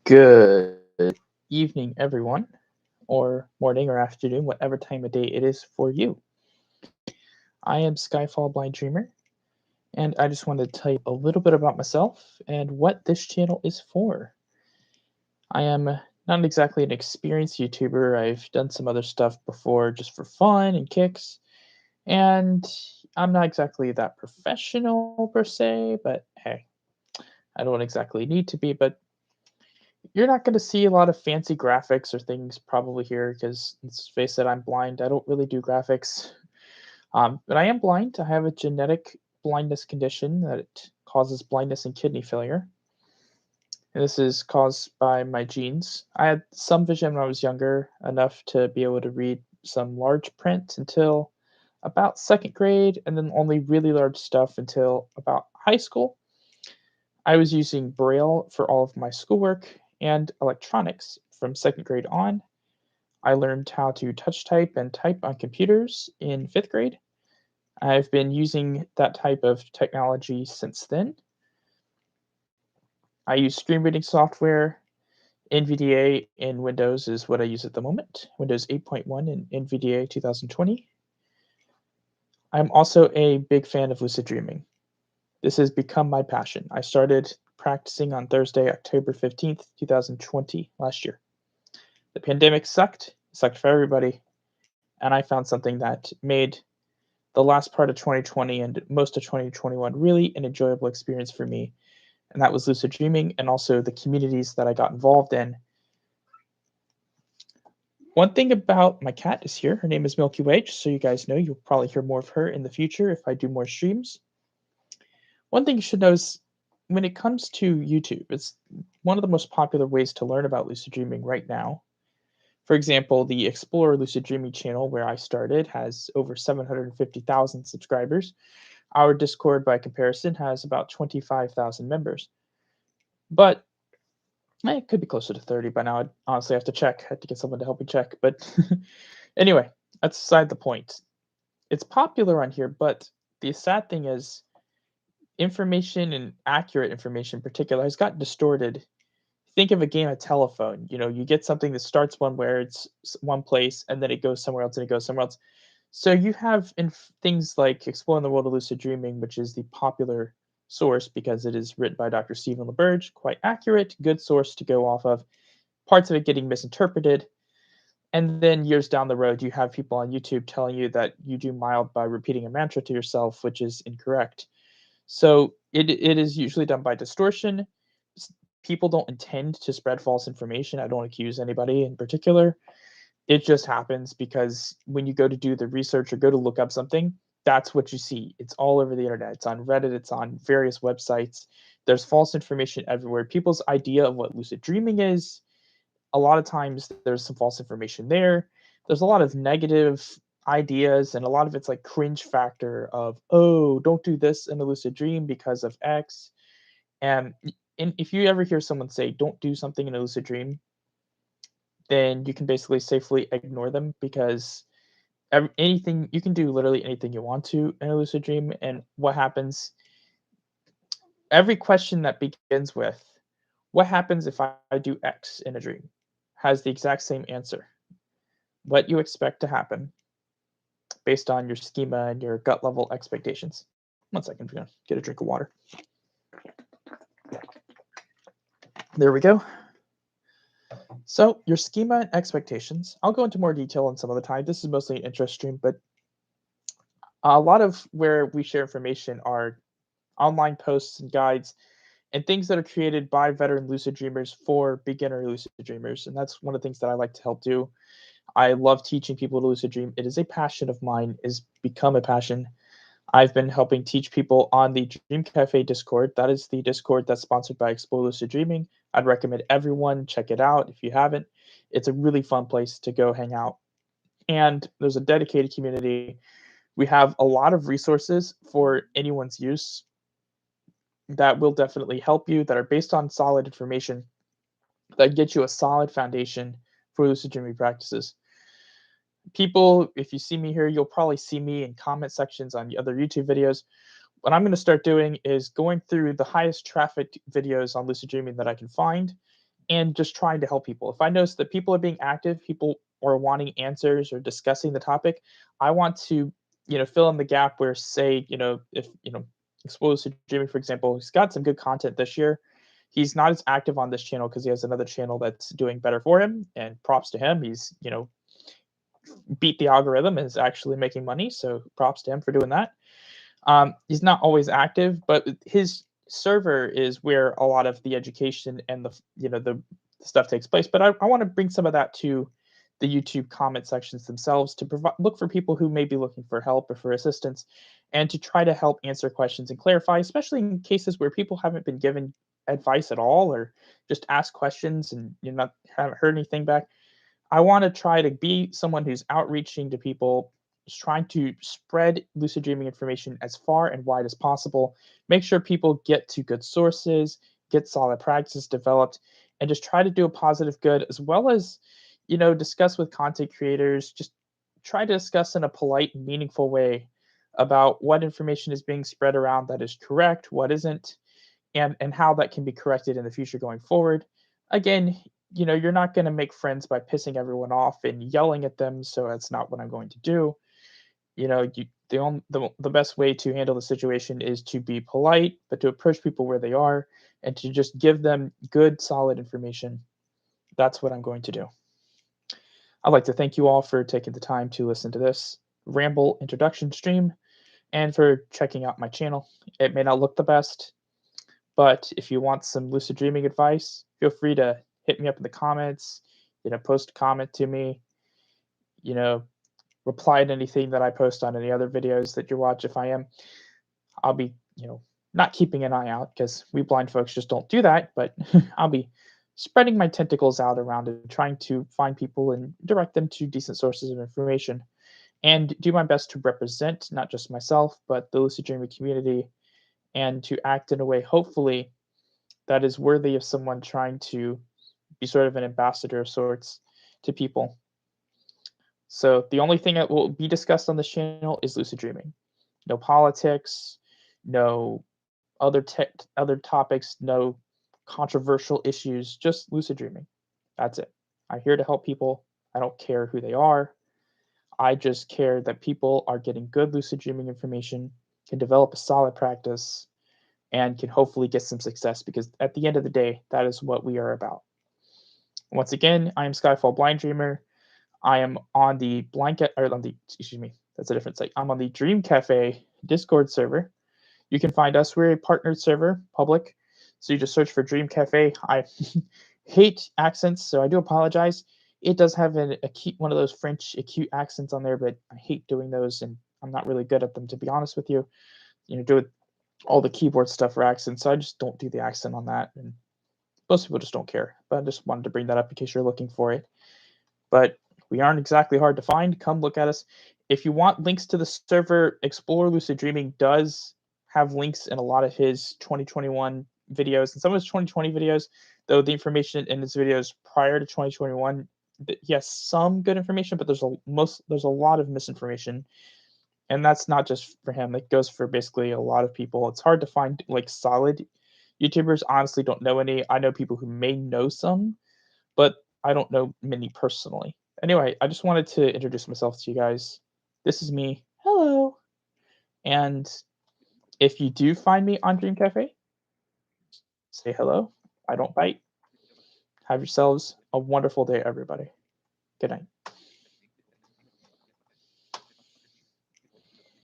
Good evening, everyone, or morning or afternoon, whatever time of day it is for you. I am Skyfall Blind Dreamer, and I just wanted to tell you a little bit about myself and what this channel is for. I am not exactly an experienced YouTuber. I've done some other stuff before just for fun and kicks, and I'm not exactly that professional per se, but hey, I don't exactly need to be, but you're not going to see a lot of fancy graphics or things probably here because let's face it, I'm blind. I don't really do graphics. But I am blind. I have a genetic blindness condition that causes blindness and kidney failure. And this is caused by my genes. I had some vision when I was younger, enough to be able to read some large print until about second grade, and then only really large stuff until about high school. I was using Braille for all of my schoolwork and electronics from second grade on. I learned how to touch type and type on computers in fifth grade. I've been using that type of technology since then. I use screen reading software. NVDA in Windows is what I use at the moment, Windows 8.1 and NVDA 2020. I'm also a big fan of lucid dreaming. This has become my passion. I started practicing on Thursday, October 15th, 2020, last year. The pandemic sucked for everybody, and I found something that made the last part of 2020 and most of 2021 really an enjoyable experience for me. And that was lucid dreaming and also the communities that I got involved in. One thing about my cat is here. Her name is Milky Way, just so you guys know. You'll probably hear more of her in the future if I do more streams. One thing you should know is when it comes to YouTube, it's one of the most popular ways to learn about lucid dreaming right now. For example, the Explorer Lucid Dreaming channel, where I started, has over 750,000 subscribers. Our Discord, by comparison, has about 25,000 members. But it could be closer to 30 by now. I'd honestly have to check. I had to get someone to help me check. But anyway, that's beside the point. It's popular on here, but the sad thing is information and accurate information in particular has got distorted. Think of a game of telephone. You get something that starts one where it's one place and then it goes somewhere else and it goes somewhere else. So you have things like Exploring the World of Lucid Dreaming, which is the popular source because it is written by Dr. Stephen LaBerge, quite accurate, good source to go off of. Parts of it getting misinterpreted. And then years down the road, you have people on YouTube telling you that you do mild by repeating a mantra to yourself, which is incorrect. So it is usually done by distortion. People don't intend to spread false information. I don't accuse anybody in particular. It just happens because when you go to do the research or go to look up something, that's what you see. It's all over the internet. It's on Reddit, it's on various websites. There's false information everywhere. People's idea of what lucid dreaming is, a lot of times there's some false information there. There's a lot of negative ideas, and a lot of it's like cringe factor of, oh, don't do this in a lucid dream because of X. And if you ever hear someone say, don't do something in a lucid dream, then you can basically safely ignore them because anything you can do, literally anything you want to in a lucid dream. And what happens, every question that begins with, what happens if I do X in a dream, has the exact same answer. What you expect to happen based on your schema and your gut level expectations. One second, I'm gonna get a drink of water. There we go. So your schema and expectations, I'll go into more detail on some other time. This is mostly an interest stream, but a lot of where we share information are online posts and guides and things that are created by veteran lucid dreamers for beginner lucid dreamers. And that's one of the things that I like to help do. I love teaching people to lucid dream. It is a passion of mine, is become a passion. I've been helping teach people on the Dream Cafe Discord. That is the Discord that's sponsored by Explore Lucid Dreaming. I'd recommend everyone check it out if you haven't. It's a really fun place to go hang out. And there's a dedicated community. We have a lot of resources for anyone's use that will definitely help you, that are based on solid information, that get you a solid foundation for lucid dreaming practices. People, if you see me here, you'll probably see me in comment sections on the other YouTube videos. What I'm going to start doing is going through the highest trafficked videos on lucid dreaming that I can find and just trying to help people. If I notice that people are being active, people are wanting answers or discussing the topic, I want to, fill in the gap where, say, if, Explosive Jimmy, for example, he's got some good content this year. He's not as active on this channel because he has another channel that's doing better for him, and props to him. He's, beat the algorithm and is actually making money. So props to him for doing that. He's not always active, but his server is where a lot of the education and the stuff takes place. But I want to bring some of that to the YouTube comment sections themselves to provide look for people who may be looking for help or for assistance, and to try to help answer questions and clarify, especially in cases where people haven't been given advice at all or just ask questions and you not haven't heard anything back. I want to try to be someone who's outreaching to people, just trying to spread lucid dreaming information as far and wide as possible, make sure people get to good sources, get solid practices developed, and just try to do a positive good as well as, discuss with content creators, just try to discuss in a polite and meaningful way about what information is being spread around that is correct, what isn't, and how that can be corrected in the future going forward. Again, you're not going to make friends by pissing everyone off and yelling at them, so that's not what I'm going to do. The best way to handle the situation is to be polite, but to approach people where they are and to just give them good, solid information. That's what I'm going to do. I'd like to thank you all for taking the time to listen to this ramble introduction stream and for checking out my channel. It may not look the best, but if you want some lucid dreaming advice, feel free to hit me up in the comments, post a comment to me, you know, reply to anything that I post on any other videos that you watch. If I am, I'll be, not keeping an eye out because we blind folks just don't do that, but I'll be spreading my tentacles out around and trying to find people and direct them to decent sources of information and do my best to represent not just myself, but the lucid dreaming community and to act in a way, hopefully, that is worthy of someone trying to be sort of an ambassador of sorts to people. So the only thing that will be discussed on this channel is lucid dreaming. No politics, no other topics, no controversial issues, just lucid dreaming. That's it. I'm here to help people. I don't care who they are. I just care that people are getting good lucid dreaming information, can develop a solid practice, and can hopefully get some success because at the end of the day, that is what we are about. Once again, I am Skyfall Blind Dreamer. I am on the blanket or on the excuse me, that's a different site. I'm on the Dream Cafe Discord server. You can find us. We're a partnered server, public. So you just search for Dream Cafe. I hate accents, so I do apologize. It does have one of those French acute accents on there, but I hate doing those, and I'm not really good at them, to be honest with you. Do all the keyboard stuff for accents, so I just don't do the accent on that, and most people just don't care. But I just wanted to bring that up in case you're looking for it. But we aren't exactly hard to find. Come look at us. If you want links to the server, Explore Lucid Dreaming does have links in a lot of his 2021 videos and some of his 2020 videos, though the information in his videos prior to 2021, he has some good information, but there's a lot of misinformation. And that's not just for him. It goes for basically a lot of people. It's hard to find like solid YouTubers. Honestly, don't know any. I know people who may know some, but I don't know many personally. Anyway, I just wanted to introduce myself to you guys. This is me. Hello. And if you do find me on Dream Cafe, say hello. I don't bite. Have yourselves a wonderful day, everybody. Good night.